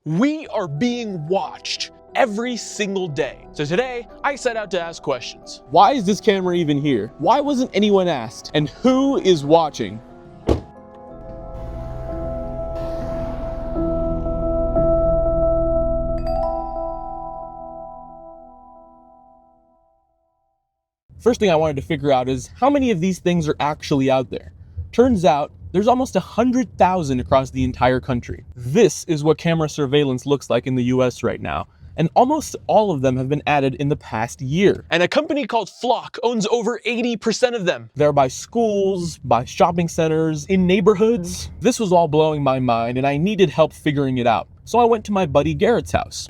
We are being watched every single day. So today, I set out to ask questions. Why is this camera even here? Why wasn't anyone asked? And who is watching? First thing I wanted to figure out is how many of these things are actually out there. Turns out, there's almost 100,000 across the entire country. This is what camera surveillance looks like in the US right now, and almost all of them have been added in the past year. And a company called Flock owns over 80% of them. They're by schools, by shopping centers, in neighborhoods. This was all blowing my mind, and I needed help figuring it out. So I went to my buddy Garrett's house.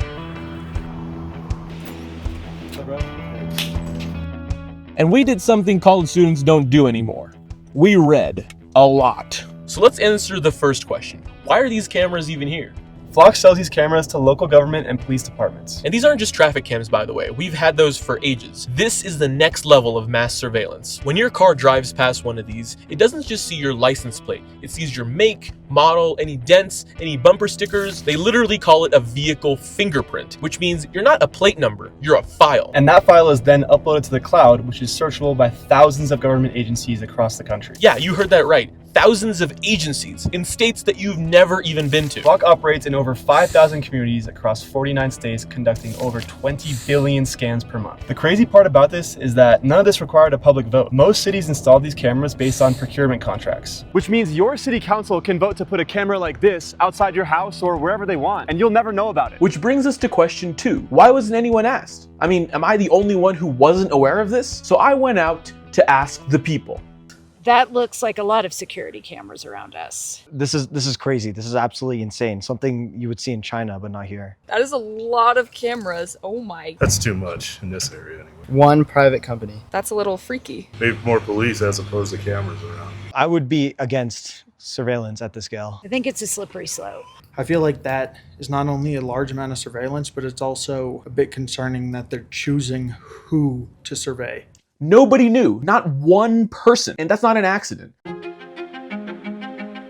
And we did something college students don't do anymore. We read a lot. So let's answer the first question. Why are these cameras even here? Flock sells these cameras to local government and police departments. And these aren't just traffic cams, by the way. We've had those for ages. This is the next level of mass surveillance. When your car drives past one of these, it doesn't just see your license plate. It sees your make, model, any dents, any bumper stickers. They literally call it a vehicle fingerprint, which means you're not a plate number, you're a file. And that file is then uploaded to the cloud, which is searchable by thousands of government agencies across the country. Yeah, you heard that right. Thousands of agencies in states that you've never even been to. Flock operates in over 5,000 communities across 49 states, conducting over 20 billion scans per month. The crazy part about this is that none of this required a public vote. Most cities installed these cameras based on procurement contracts. Which means your city council can vote to put a camera like this outside your house or wherever they want, and you'll never know about it. Which brings us to question 2. Why wasn't anyone asked? I mean, am I the only one who wasn't aware of this? So I went out to ask the people. That looks like a lot of security cameras around us. This is crazy. This is absolutely insane. Something you would see in China, but not here. That is a lot of cameras. Oh my. That's too much in this area anyway. One private company. That's a little freaky. Maybe more police as opposed to cameras around. I would be against surveillance at this scale. I think it's a slippery slope. I feel like that is not only a large amount of surveillance, but it's also a bit concerning that they're choosing who to survey. Nobody knew, not one person, and that's not an accident.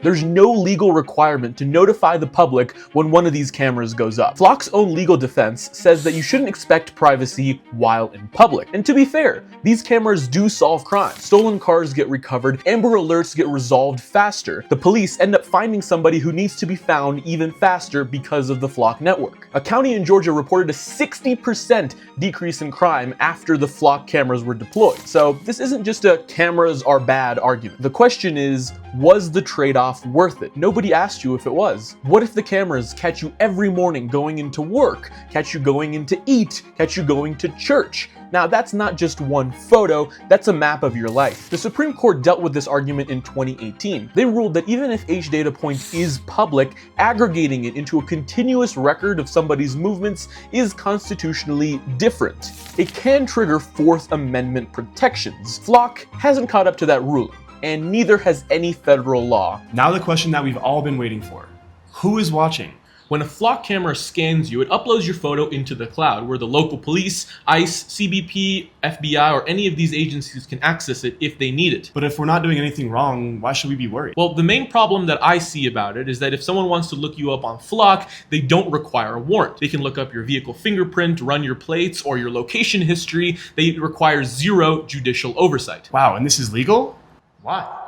There's no legal requirement to notify the public when one of these cameras goes up. Flock's own legal defense says that you shouldn't expect privacy while in public. And to be fair, these cameras do solve crime. Stolen cars get recovered, Amber Alerts get resolved faster. The police end up finding somebody who needs to be found even faster because of the Flock network. A county in Georgia reported a 60% decrease in crime after the Flock cameras were deployed. So this isn't just a cameras are bad argument. The question is, was the trade-off worth it? Nobody asked you if it was. What if the cameras catch you every morning going into work, catch you going in to eat, catch you going to church? Now that's not just one photo, that's a map of your life. The Supreme Court dealt with this argument in 2018. They ruled that even if each data point is public, aggregating it into a continuous record of somebody's movements is constitutionally different. It can trigger Fourth Amendment protections. Flock hasn't caught up to that ruling, and neither has any federal law. Now the question that we've all been waiting for. Who is watching? When a Flock camera scans you, it uploads your photo into the cloud where the local police, ICE, CBP, FBI, or any of these agencies can access it if they need it. But if we're not doing anything wrong, why should we be worried? Well, the main problem that I see about it is that if someone wants to look you up on Flock, they don't require a warrant. They can look up your vehicle fingerprint, run your plates, or your location history. They require zero judicial oversight. Wow, and this is legal? Why?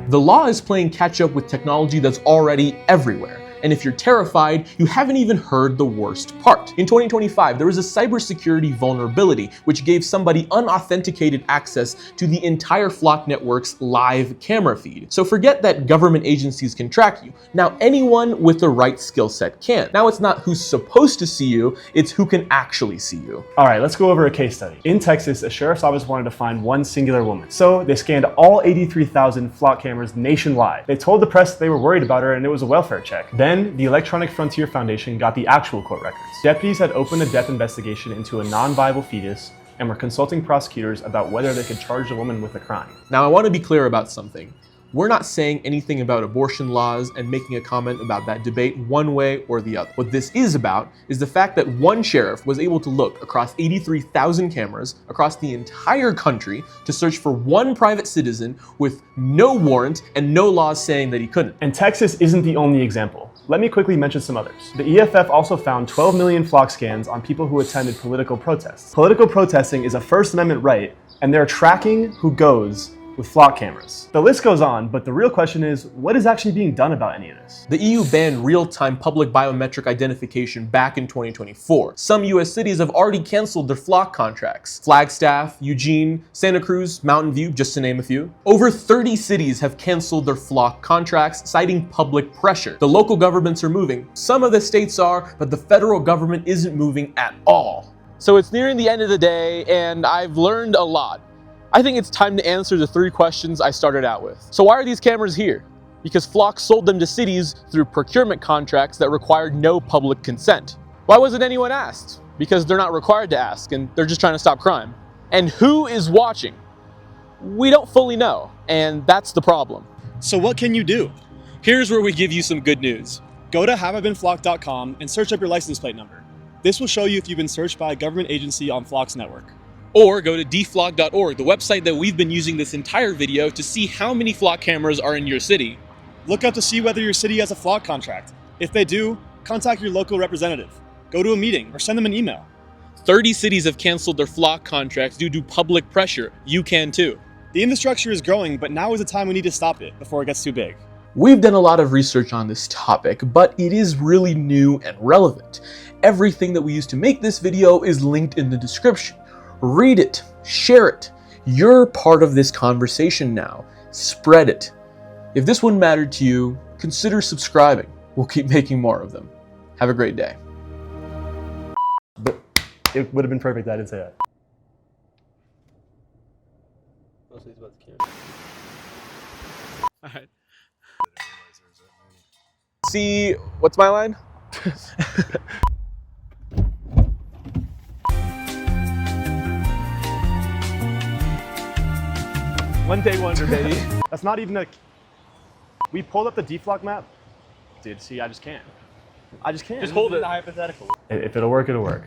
The law is playing catch up with technology that's already everywhere. And if you're terrified, you haven't even heard the worst part. In 2025, there was a cybersecurity vulnerability which gave somebody unauthenticated access to the entire Flock network's live camera feed. So forget that government agencies can track you. Now anyone with the right skill set can. Now it's not who's supposed to see you, it's who can actually see you. All right, let's go over a case study. In Texas, a sheriff's office wanted to find one singular woman. So they scanned all 83,000 Flock cameras nationwide. They told the press they were worried about her and it was a welfare check. Then the Electronic Frontier Foundation got the actual court records. Deputies had opened a death investigation into a non-viable fetus and were consulting prosecutors about whether they could charge the woman with a crime. Now I want to be clear about something. We're not saying anything about abortion laws and making a comment about that debate one way or the other. What this is about is the fact that one sheriff was able to look across 83,000 cameras across the entire country to search for one private citizen with no warrant and no laws saying that he couldn't. And Texas isn't the only example. Let me quickly mention some others. The EFF also found 12 million flock scans on people who attended political protests. Political protesting is a First Amendment right, and they're tracking who goes with flock cameras. The list goes on, but the real question is, what is actually being done about any of this? The EU banned real-time public biometric identification back in 2024. Some US cities have already canceled their flock contracts. Flagstaff, Eugene, Santa Cruz, Mountain View, just to name a few. Over 30 cities have canceled their flock contracts, citing public pressure. The local governments are moving. Some of the states are, but the federal government isn't moving at all. So it's nearing the end of the day, and I've learned a lot. I think it's time to answer the 3 questions I started out with. So why are these cameras here? Because Flock sold them to cities through procurement contracts that required no public consent. Why wasn't anyone asked? Because they're not required to ask, and they're just trying to stop crime. And who is watching? We don't fully know, and that's the problem. So what can you do? Here's where we give you some good news. Go to haveibeenflocked.com and search up your license plate number. This will show you if you've been searched by a government agency on Flock's network. Or go to deflock.org, the website that we've been using this entire video to see how many flock cameras are in your city. Look up to see whether your city has a flock contract. If they do, contact your local representative. Go to a meeting or send them an email. 30 cities have canceled their flock contracts due to public pressure. You can too. The infrastructure is growing, but now is the time we need to stop it before it gets too big. We've done a lot of research on this topic, but it is really new and relevant. Everything that we used to make this video is linked in the description. Read it, share it. You're part of this conversation now. Spread it. If this one mattered to you, consider subscribing. We'll keep making more of them. Have a great day. But it would have been perfect, I didn't say that. Alright. See, what's my line? One day wonder, baby. That's not even a... We pulled up the deflock map. Dude, see, I just can't. I just can't. Just hold it. Hypothetical. If it'll work, it'll work.